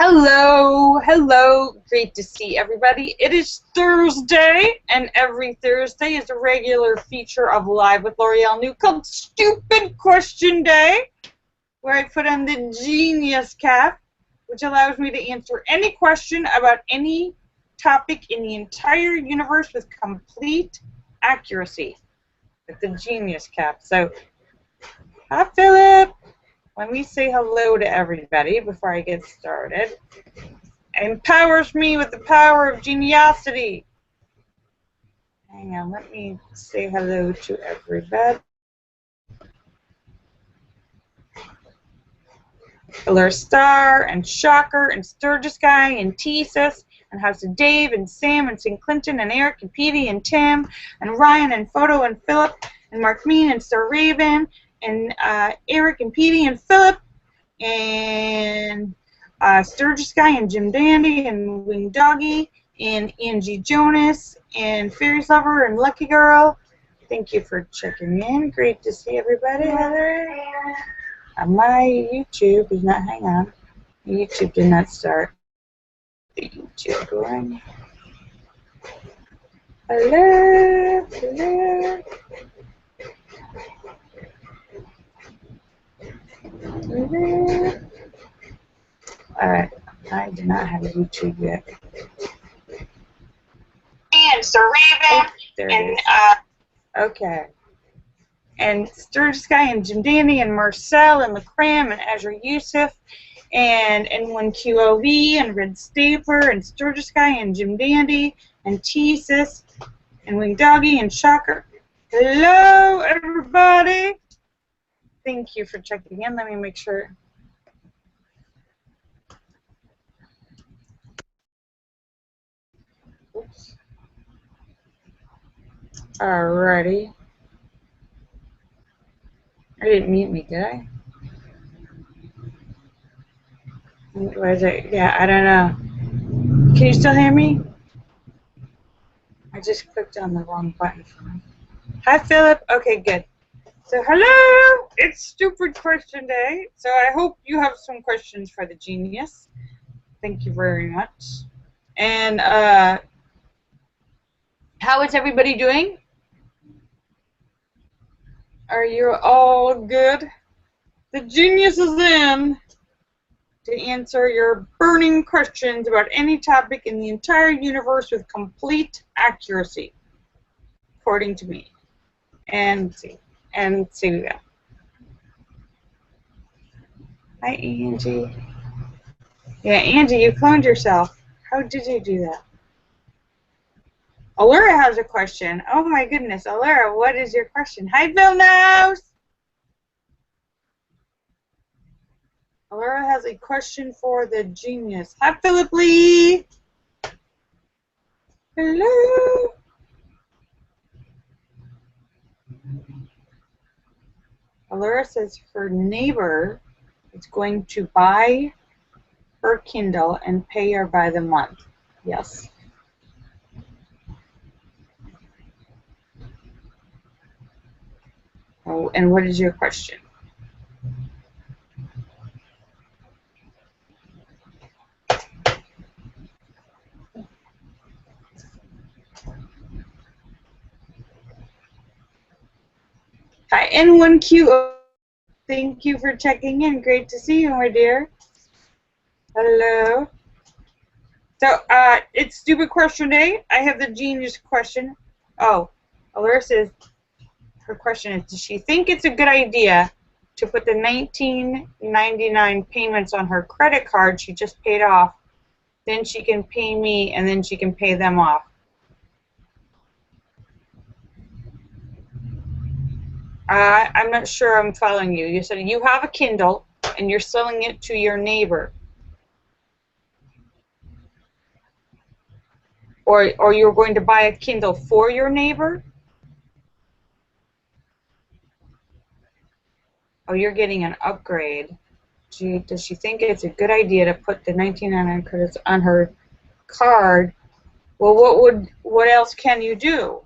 Hello, hello, great to see everybody. It is Thursday, and every Thursday is a regular feature of Live with Lorielle New called Stupid Question Day, where I put on the genius cap, which allows me to answer any question about any topic in the entire universe with complete accuracy, with the genius cap. So, hi Philip. Let me say hello to everybody before I get started. Empowers me with the power of geniosity. Hang on, let me say hello to everybody. Hello, Star and Shocker and Sturgis Guy and Tesis and House of Dave and Sam and St. Clinton and Eric and Petey and Tim and Ryan and Photo and Philip and Mark Mean and Star Raven and Eric and Petey and Philip and Sturgis Guy and Jim Dandy and Wing Doggy and Angie Jonas and Fairies Lover and Lucky Girl. Thank you for checking in. Great to see everybody. My YouTube is not, hang on. YouTube did not start. The YouTube going. Hello, hello. Hello. Alright, I do not have a YouTube yet. And Sir Raven, there and okay. And Sturgis Guy and Jim Dandy and Marcel and LaCram and Azure Yusuf and N1QLV and Red Stapler and Sturgis Guy and Jim Dandy and Tesis and Wing Doggy and Shocker. Hello, everybody. Thank you for checking in. Let me make sure. Oops. Alrighty. I didn't mute me, did I? Was it? Yeah, I don't know. Can you still hear me? I just clicked on the wrong button. Hi, Philip. Okay, good. So, hello. It's Stupid Question Day. So, I hope you have some questions for the genius. Thank you very much. And how is everybody doing? Are you all good? The genius is in to answer your burning questions about any topic in the entire universe with complete accuracy, according to me. And see we go. Hi, Angie. Yeah, Angie, you cloned yourself. How did you do that? Allura has a question. Oh my goodness, Allura, what is your question? Hi, Bill Nouse. Allura has a question for the genius. Hi, Philip Lee. Hello. Allura says her neighbor is going to buy her Kindle and pay her by the month. Yes. Oh, and what is your question? Hi, N1Q. Thank you for checking in. Great to see you, my dear. Hello. So, it's Stupid Question Day. I have the genius question. Oh, Allura says her question is, does she think it's a good idea to put the $19.99 payments on her credit card she just paid off? Then she can pay me, and then she can pay them off. I'm not sure I'm following you. You said you have a Kindle, and you're selling it to your neighbor. Or you're going to buy a Kindle for your neighbor? Oh, you're getting an upgrade. Does she think it's a good idea to put the $19.99 credits on her card? Well, what else can you do?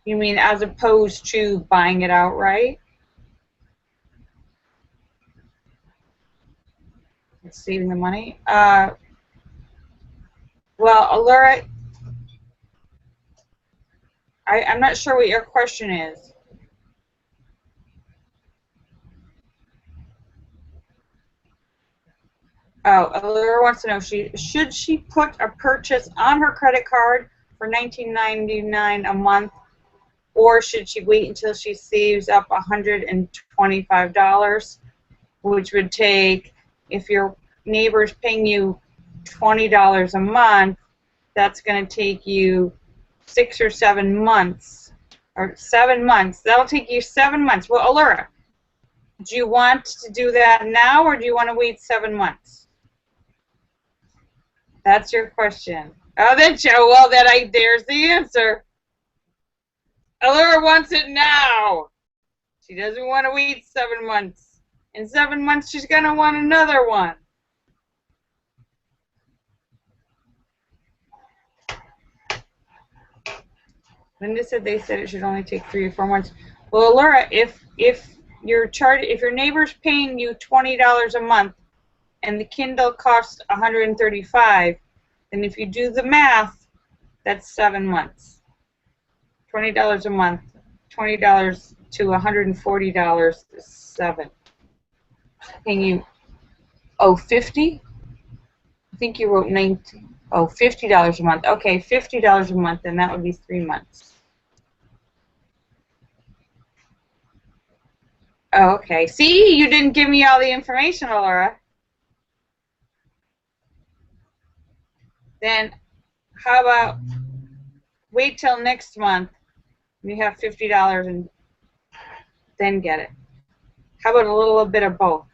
You mean as opposed to buying it outright? It's saving the money. Well, Laura, I'm not sure what your question is. Oh, Allura wants to know, should she put a purchase on her credit card for $19.99 a month, or should she wait until she saves up $125, which would take, if your neighbor's paying you $20 a month, that's going to take you 6 or 7 months, or 7 months. That'll take you 7 months. Well, Allura, do you want to do that now, or do you want to wait 7 months? That's your question. Oh, then, Joe. Well, there's the answer. Allura wants it now. She doesn't want to wait 7 months. In 7 months, she's gonna want another one. Linda said they said it should only take 3 or 4 months. Well, Allura, if your neighbor's paying you $20 a month, and the Kindle costs $135, and if you do the math, that's 7 months. $20 a month, $20 to $140 is 7. Can you? Oh, 50? I think you wrote 19. Oh, $50 a month. Okay, $50 a month, and that would be 3 months. Oh, okay. See, you didn't give me all the information, Allura. Then how about wait till next month, you have $50 and then get it. How about a little bit of both?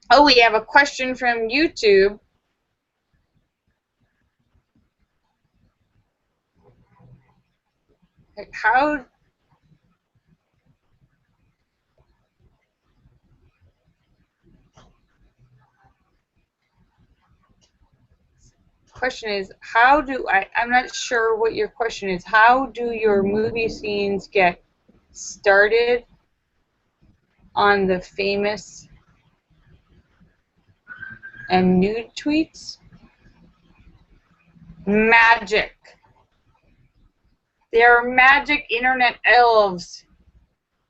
Oh, we have a question from YouTube. How question is, how do I'm not sure what your question is. How do your movie scenes get started on the famous and nude tweets? Magic. There are magic internet elves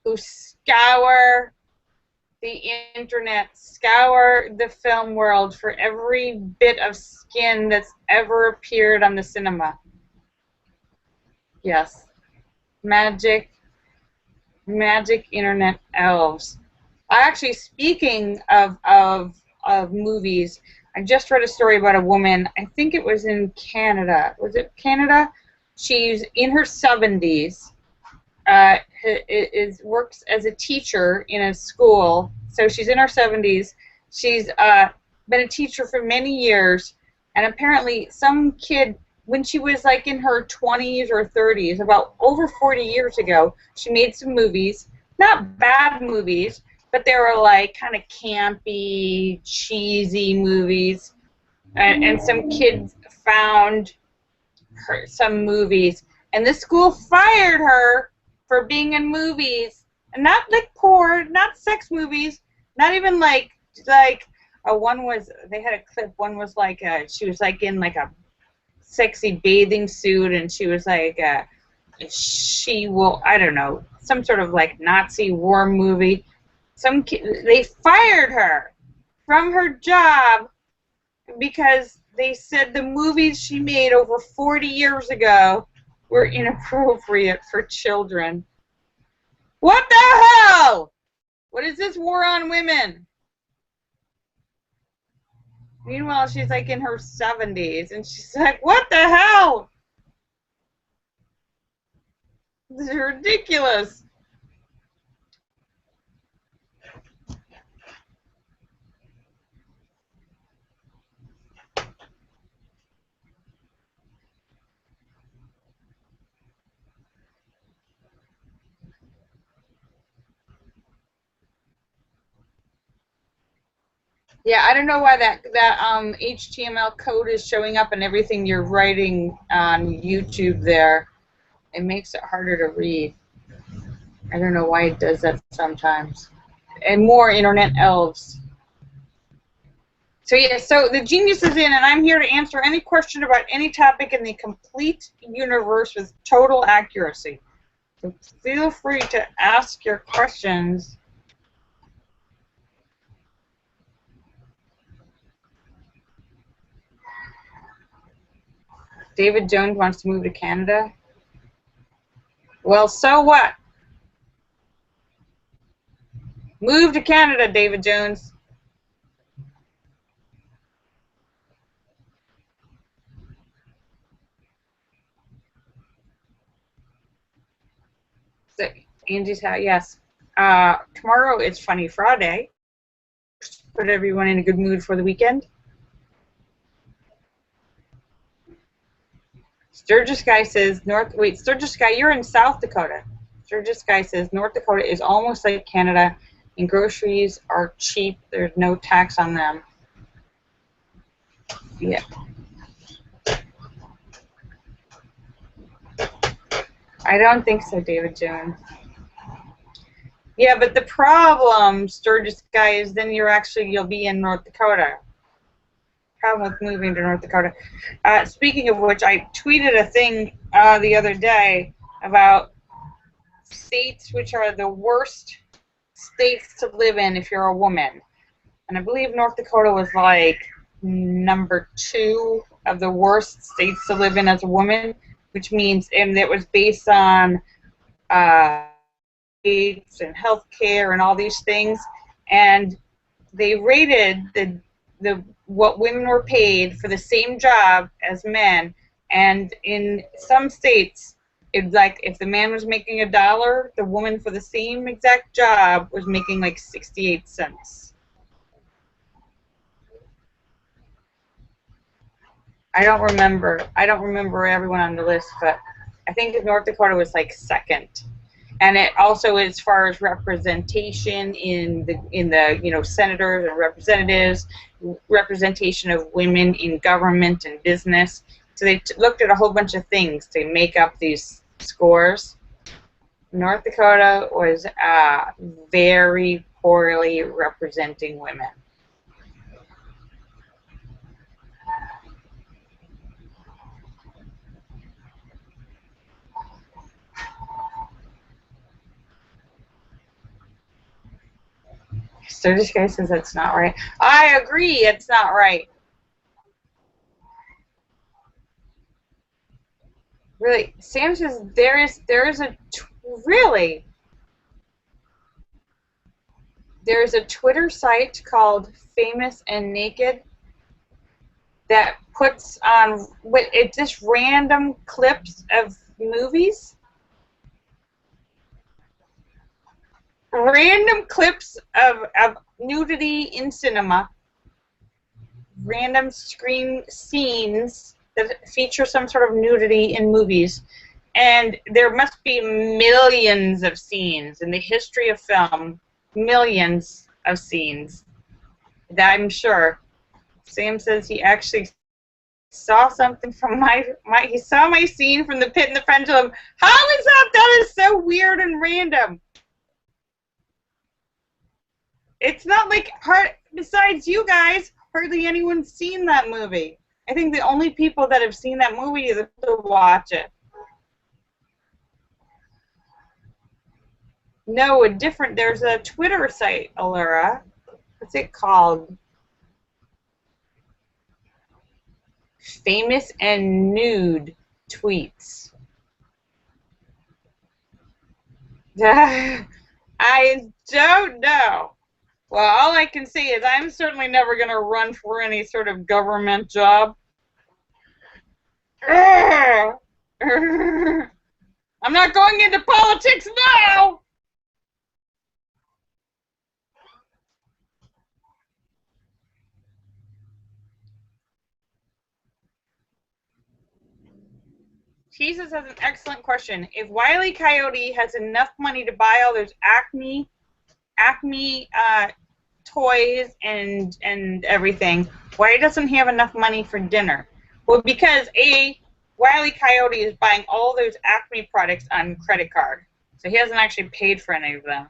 who scour the internet, scour the film world for every bit of skin that's ever appeared on the cinema. Yes. Magic internet elves. Actually, speaking of movies, I just read a story about a woman, I think it was in Canada. Was it Canada? She's in her 70s. Works as a teacher in a school. So she's in her 70s. She's been a teacher for many years, and apparently some kid, when she was like in her 20s or 30s, about over 40 years ago, she made some movies. Not bad movies, but they were like kind of campy, cheesy movies. And some kids found some movies, and the school fired her for being in movies, and not like porn, not sex movies, not even like one was, they had a clip, one was like she was like in like a sexy bathing suit, and she was like I don't know, some sort of like Nazi war movie. They fired her from her job because they said the movies she made over 40 years ago were inappropriate for children. What the hell? What is this war on women? Meanwhile, she's like in her 70s, and she's like, what the hell? This is ridiculous. Yeah, I don't know why that HTML code is showing up in everything you're writing on YouTube there. It makes it harder to read. I don't know why it does that sometimes. And more internet elves. So yeah, so the genius is in, and I'm here to answer any question about any topic in the complete universe with total accuracy. So feel free to ask your questions. David Jones wants to move to Canada. Well, so what? Move to Canada, David Jones. So, Angie's house, yes. Tomorrow is Funny Friday. Put everyone in a good mood for the weekend. Sturgis Guy says Sturgis Guy, you're in South Dakota. Sturgis Guy says North Dakota is almost like Canada, and groceries are cheap. There's no tax on them. Yeah. I don't think so, David Jones. Yeah, but the problem, Sturgis Guy, is then you'll be in North Dakota. Problem with moving to North Dakota. Speaking of which, I tweeted a thing the other day about states which are the worst states to live in if you're a woman. And I believe North Dakota was like number 2 of the worst states to live in as a woman, which means, and it was based on rates and health care and all these things, and they rated the what women were paid for the same job as men, and in some states, if the man was making $1, the woman for the same exact job was making like 68 cents. I don't remember everyone on the list, but I think North Dakota was like second. And it also, as far as representation in the senators and representatives, representation of women in government and business. So they looked at a whole bunch of things to make up these scores. North Dakota was very poorly representing women. So this guy says that's not right. I agree, it's not right. Really, Sam says there is there's a Twitter site called Famous and Naked that puts on just random clips of movies. Random clips of nudity in cinema. Random screen scenes that feature some sort of nudity in movies. And there must be millions of scenes in the history of film. Millions of scenes. That I'm sure. Sam says he actually saw something from he saw my scene from The Pit and the Pendulum. How is that? That is so weird and random. It's not like, besides you guys, hardly anyone's seen that movie. I think the only people that have seen that movie is to watch it. No, there's a Twitter site, Allura. What's it called? Famous and Nude Tweets. I don't know. Well, all I can say is I'm certainly never going to run for any sort of government job. I'm not going into politics now! Jesus has an excellent question. If Wile E. Coyote has enough money to buy all those Acme toys and everything, why doesn't he have enough money for dinner? Well, because Wile E. Coyote is buying all those Acme products on credit card, so he hasn't actually paid for any of them.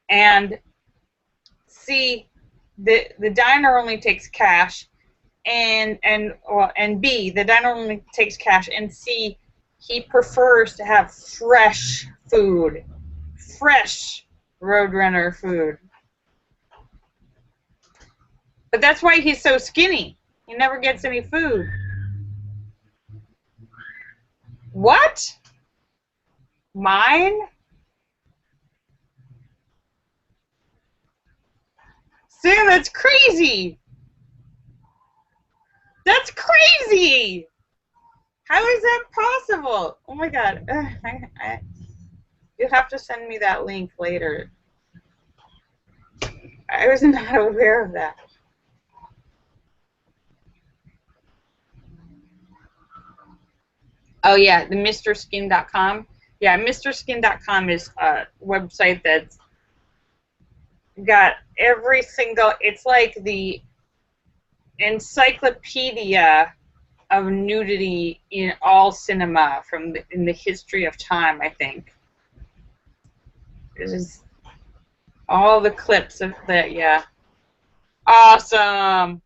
And see, the diner only takes cash, and B, the diner only takes cash, and C, he prefers to have fresh food, fresh Roadrunner food. But that's why he's so skinny. He never gets any food. What? Mine? Sam, that's crazy. That's crazy. How is that possible? Oh my God. You'll have to send me that link later. I was not aware of that. Oh yeah, the MrSkin.com. Yeah, MrSkin.com is a website that's got every single, it's like the encyclopedia of nudity in all cinema in the history of time, I think. It is all the clips of that, yeah. Awesome.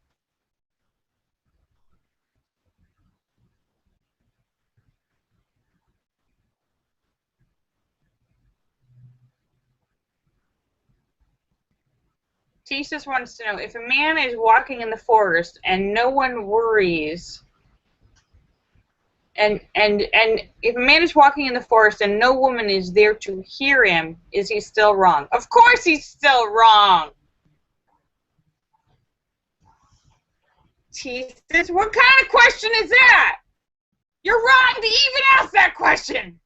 Jesus wants to know, if a man is walking in the forest and no one worries, and if a man is walking in the forest and no woman is there to hear him, is he still wrong? Of course he's still wrong. Jesus, what kind of question is that? You're wrong to even ask that question.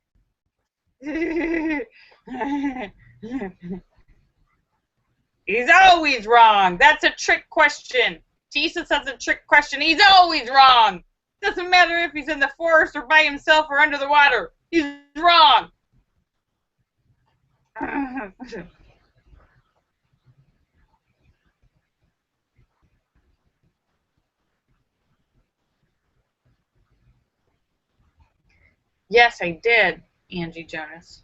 He's always wrong. That's a trick question. Jesus has a trick question. He's always wrong. Doesn't matter if he's in the forest or by himself or under the water. He's wrong. Yes, I did, Angie Jonas.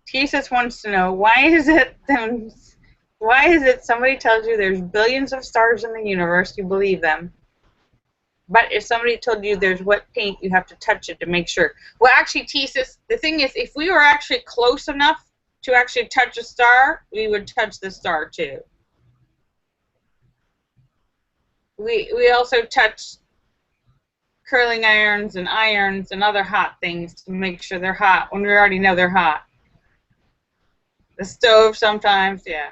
Jesus wants to know, why is it somebody tells you there's billions of stars in the universe, you believe them, but if somebody told you there's wet paint, you have to touch it to make sure? Well, actually, Jesus, the thing is, if we were actually close enough to actually touch a star, we would touch the star too. We also touch curling irons and other hot things to make sure they're hot when we already know they're hot. The stove sometimes, yeah.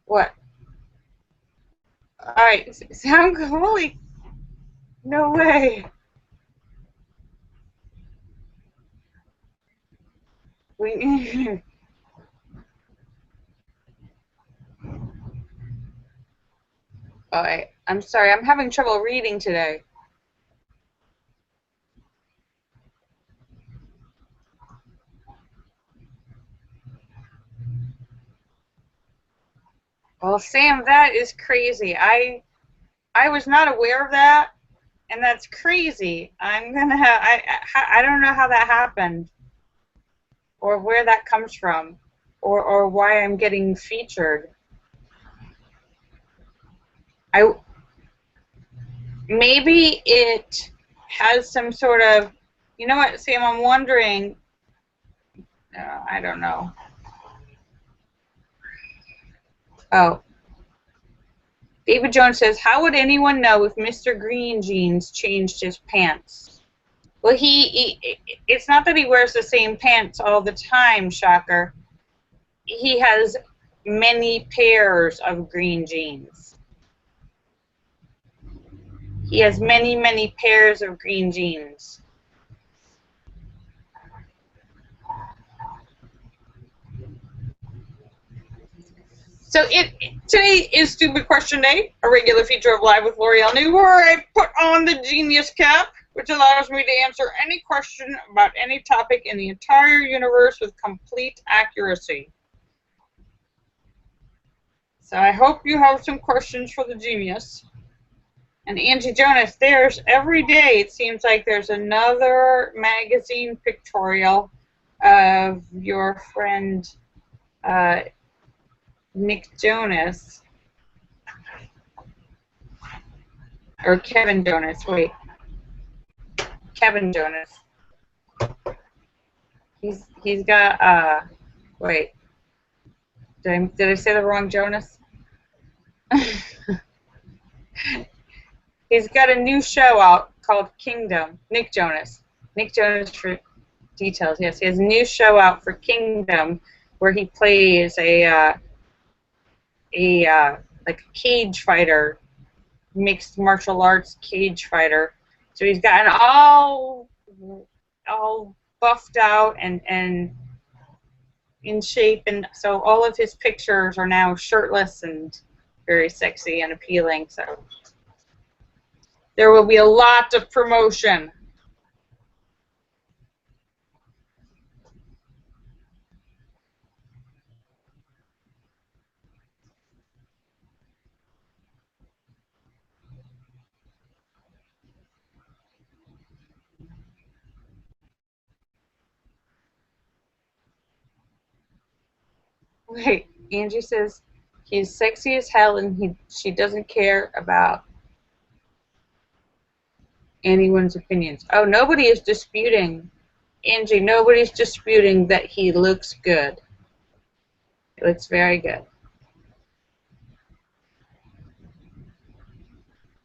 What? All right, sound holy. No way. We. All right. I'm sorry. I'm having trouble reading today. Well, Sam, that is crazy. I was not aware of that, and that's crazy. I'm gonna have. I don't know how that happened, or where that comes from, or why I'm getting featured. Maybe it has some sort of. You know what, Sam? I'm wondering. I don't know. Oh. David Jones says, how would anyone know if Mr. Green Jeans changed his pants? Well, it's not that he wears the same pants all the time, shocker. He has many pairs of green jeans. He has many, many pairs of green jeans. So today is Stupid Question Day, a regular feature of Live with Lorielle New, where I put on the genius cap, which allows me to answer any question about any topic in the entire universe with complete accuracy. So I hope you have some questions for the genius. And Angie Jonas, there's every day, it seems like there's another magazine pictorial of your friend Nick Jonas. Or Kevin Jonas, wait. Kevin Jonas. He's got, wait. Did I say the wrong Jonas? He's got a new show out called Kingdom. Nick Jonas. Nick Jonas for details. Yes, he has a new show out for Kingdom where he plays a like a cage fighter, mixed martial arts cage fighter. So he's gotten all buffed out and in shape, and so all of his pictures are now shirtless and very sexy and appealing. So there will be a lot of promotion. Wait, Angie says he's sexy as hell and she doesn't care about anyone's opinions. Oh, nobody is disputing, Angie, nobody's disputing that he looks good. He looks very good.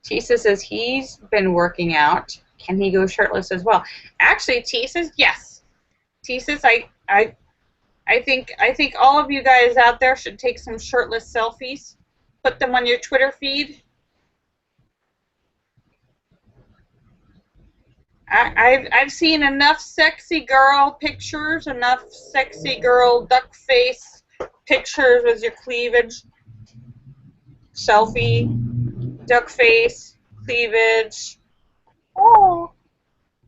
Tisa says he's been working out. Can he go shirtless as well? Actually, T says yes. T says I think all of you guys out there should take some shirtless selfies. Put them on your Twitter feed. I've seen enough sexy girl pictures, enough sexy girl duck face pictures with your cleavage. Selfie, duck face, cleavage. Oh,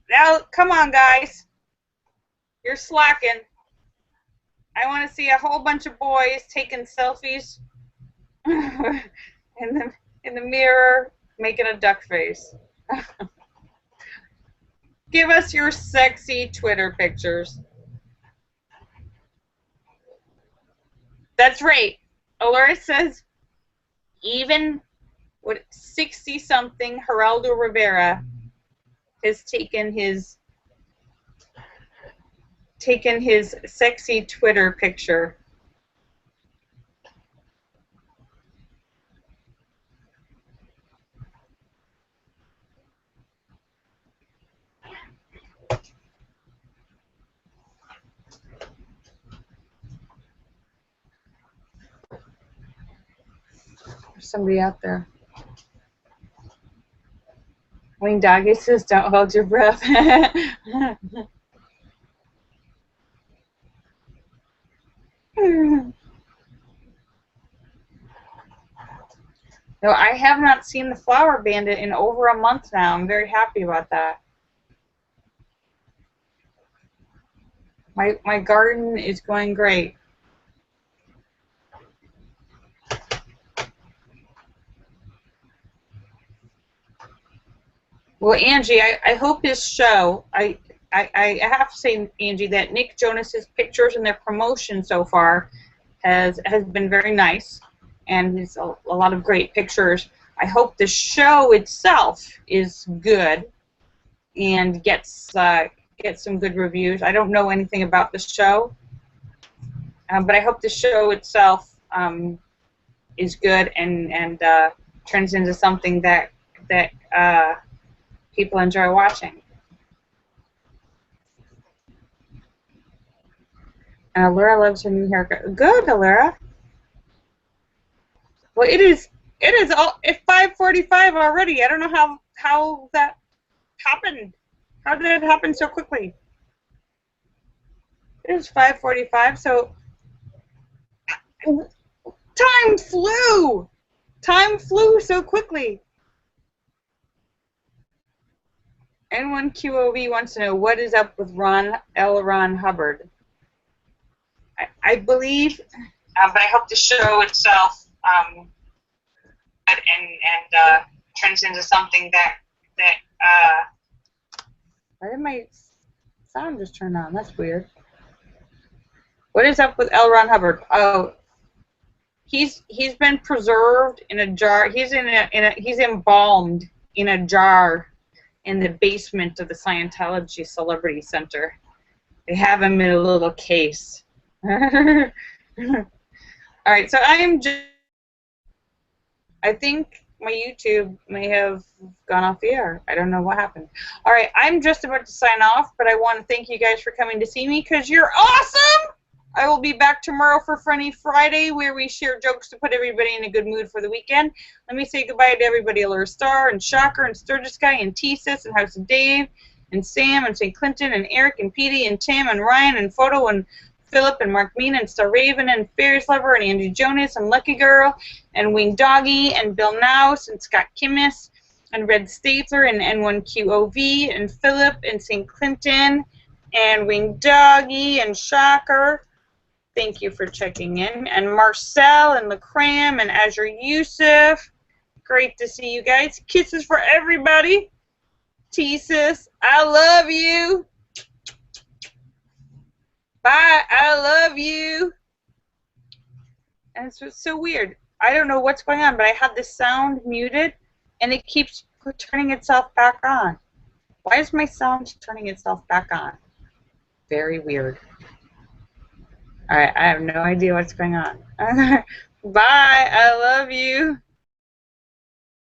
now come on, guys. You're slacking. I want to see a whole bunch of boys taking selfies in the mirror, making a duck face. Give us your sexy Twitter pictures. That's right. Allura says even with 60-something Geraldo Rivera has taken his sexy Twitter picture. There's somebody out there. Wayne Doggy says, don't hold your breath. No, I have not seen the Flower Bandit in over a month now. I'm very happy about that. My garden is going great. Well, Angie, I hope his show, I have to say, Angie, that Nick Jonas's pictures and their promotion so far has been very nice, and it's a lot of great pictures. I hope the show itself is good and gets some good reviews. I don't know anything about the show, but I hope the show itself is good and turns into something that people enjoy watching. And Allura loves her new haircut. Good, Allura. Well, it's 5:45 already. I don't know how that happened. How did it happen so quickly? It is 5:45, so Time flew! Time flew so quickly. N1QOV wants to know what is up with Ron Hubbard. I believe, but I hope the show itself and turns into something that why did my sound just turn on? That's weird. What is up with L. Ron Hubbard? Oh, he's been preserved in a jar. He's he's embalmed in a jar in the basement of the Scientology Celebrity Center. They have him in a little case. All right, so I think my YouTube may have gone off the air. I don't know what happened. All right, I'm just about to sign off, but I want to thank you guys for coming to see me because you're awesome! I will be back tomorrow for Funny Friday where we share jokes to put everybody in a good mood for the weekend. Let me say goodbye to everybody. Laura Star and Shocker and Sturgis Guy and T-Sis and House of Dave and Sam and St. Clinton and Eric and Petey and Tim and Ryan and Photo and Philip and Mark Mean and Star Raven and Fairies Lover and Andy Jonas and Lucky Girl and Wing Doggy and Bill Nouse and Scott Kimmis and Red Statler and N1QOV and Philip and St. Clinton and Wing Doggy and Shocker. Thank you for checking in. And Marcel and LaCram and Azure Yusuf. Great to see you guys. Kisses for everybody. T-Sis, I love you. Bye, I love you. And it's so weird. I don't know what's going on, but I have the sound muted, and it keeps turning itself back on. Why is my sound turning itself back on? Very weird. All right, I have no idea what's going on. Bye, I love you.